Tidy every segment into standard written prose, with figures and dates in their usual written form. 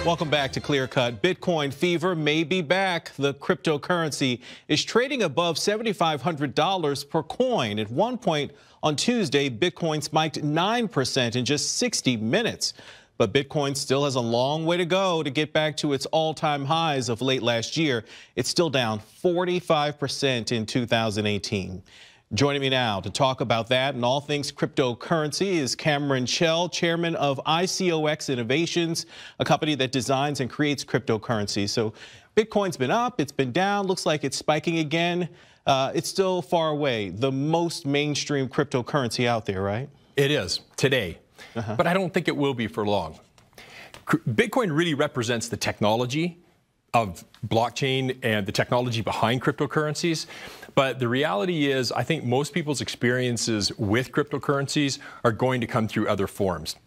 Welcome back to Clearcut. Bitcoin fever may be back. The cryptocurrency is trading above $7,500 per coin. At one point on Tuesday, Bitcoin spiked 9% in just 60 minutes. But Bitcoin still has a long way to go to get back to its all-time highs of late last year. It's still down 45% in 2018. Joining me now to talk about that and all things cryptocurrency is Cameron Chell, chairman of ICOx Innovations, a company that designs and creates cryptocurrency. So Bitcoin's been up, it's been down, looks like it's spiking again. It's still far away, the most mainstream cryptocurrency out there, right? It is today, but I don't think it will be for long. Bitcoin really represents the technology of blockchain and the technology behind cryptocurrencies. But the reality is, I think most people's experiences with cryptocurrencies are going to come through other forms.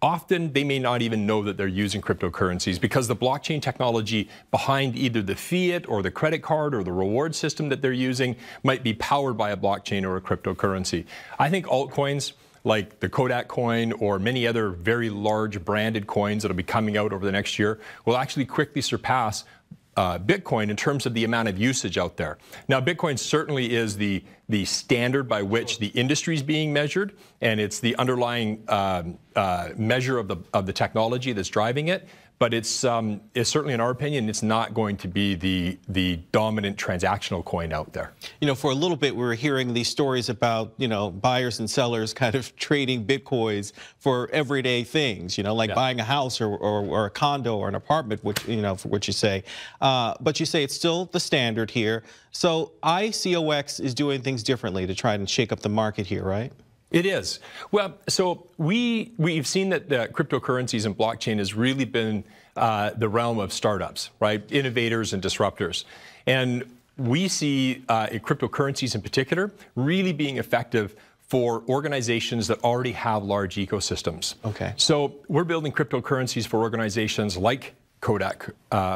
Often, they may not even know that they're using cryptocurrencies because the blockchain technology behind either the fiat or the credit card or the reward system that they're using might be powered by a blockchain or a cryptocurrency. I think altcoins like the Kodak coin or many other very large branded coins that will be coming out over the next year will actually quickly surpass Bitcoin in terms of the amount of usage out there. Now, Bitcoin certainly is the standard by which the industry is being measured, and it's the underlying measure of the technology that's driving it. But it's certainly, in our opinion, it's not going to be the dominant transactional coin out there. You know, for a little bit, we were hearing these stories about, you know, buyers and sellers kind of trading Bitcoins for everyday things, you know, like buying a house or a condo or an apartment, which, you know, for what you say. But you say it's still the standard here. So ICOx is doing things differently to try and shake up the market here, right? It is. Well, so we've seen that the cryptocurrencies and blockchain has really been the realm of startups, right? Innovators and disruptors. And we see cryptocurrencies in particular really being effective for organizations that already have large ecosystems. Okay. So we're building cryptocurrencies for organizations like Kodak,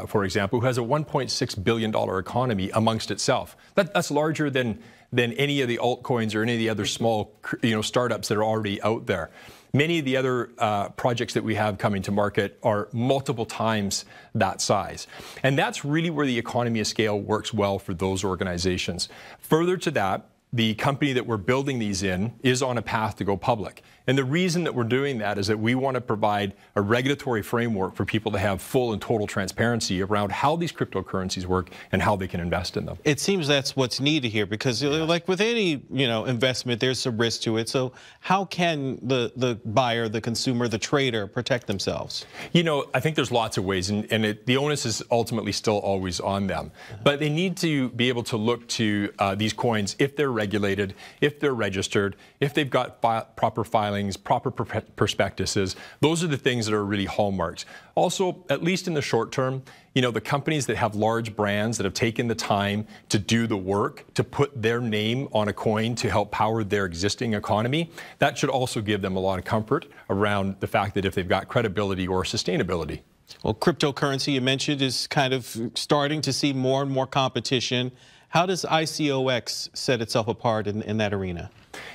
for example, who has a $1.6 billion economy amongst itself. That's larger than any of the altcoins or any of the other small, startups that are already out there. Many of the other projects that we have coming to market are multiple times that size. And that's really where the economy of scale works well for those organizations. Further to that, the company that we're building these in is on a path to go public. And the reason that we're doing that is that we want to provide a regulatory framework for people to have full and total transparency around how these cryptocurrencies work and how they can invest in them. It seems that's what's needed here because, like with any, investment, there's some risk to it. So how can the buyer, the consumer, the trader protect themselves? I think there's lots of ways, and the onus is ultimately still always on them. But they need to be able to look to these coins if they're regulated, if they're registered, if they've got proper filings, proper prospectuses. Those are the things that are really hallmarks. Also, at least in the short term, the companies that have large brands that have taken the time to do the work to put their name on a coin to help power their existing economy, that should also give them a lot of comfort around the fact that if they've got credibility or sustainability. Well, cryptocurrency, you mentioned, is kind of starting to see more and more competition. How does ICOx set itself apart in that arena?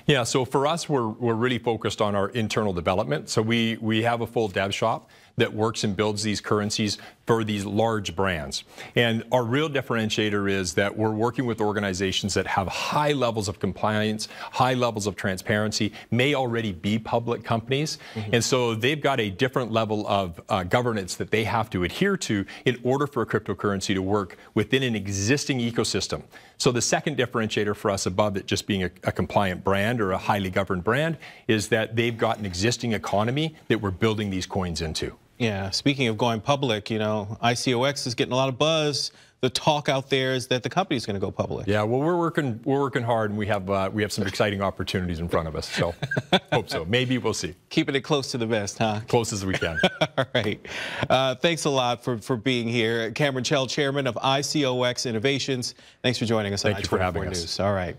Yeah, so for us, we're really focused on our internal development. So we have a full dev shop that works and builds these currencies for these large brands. And our real differentiator is that we're working with organizations that have high levels of compliance, high levels of transparency, may already be public companies. And so they've got a different level of governance that they have to adhere to in order for a cryptocurrency to work within an existing ecosystem. So the second differentiator for us above it just being a compliant brand or a highly governed brand is that they've got an existing economy that we're building these coins into. Yeah, speaking of going public, ICOx is getting a lot of buzz. The talk out there is that the company's going to go public. Yeah, well, we're working hard, and we have some exciting opportunities in front of us. So, hope so. Maybe we'll see. Keeping it close to the vest, huh? Close as we can. All right. Thanks a lot for being here, Cameron Chell, chairman of ICOx Innovations. Thanks for joining us on Thank you for having us. News. All right.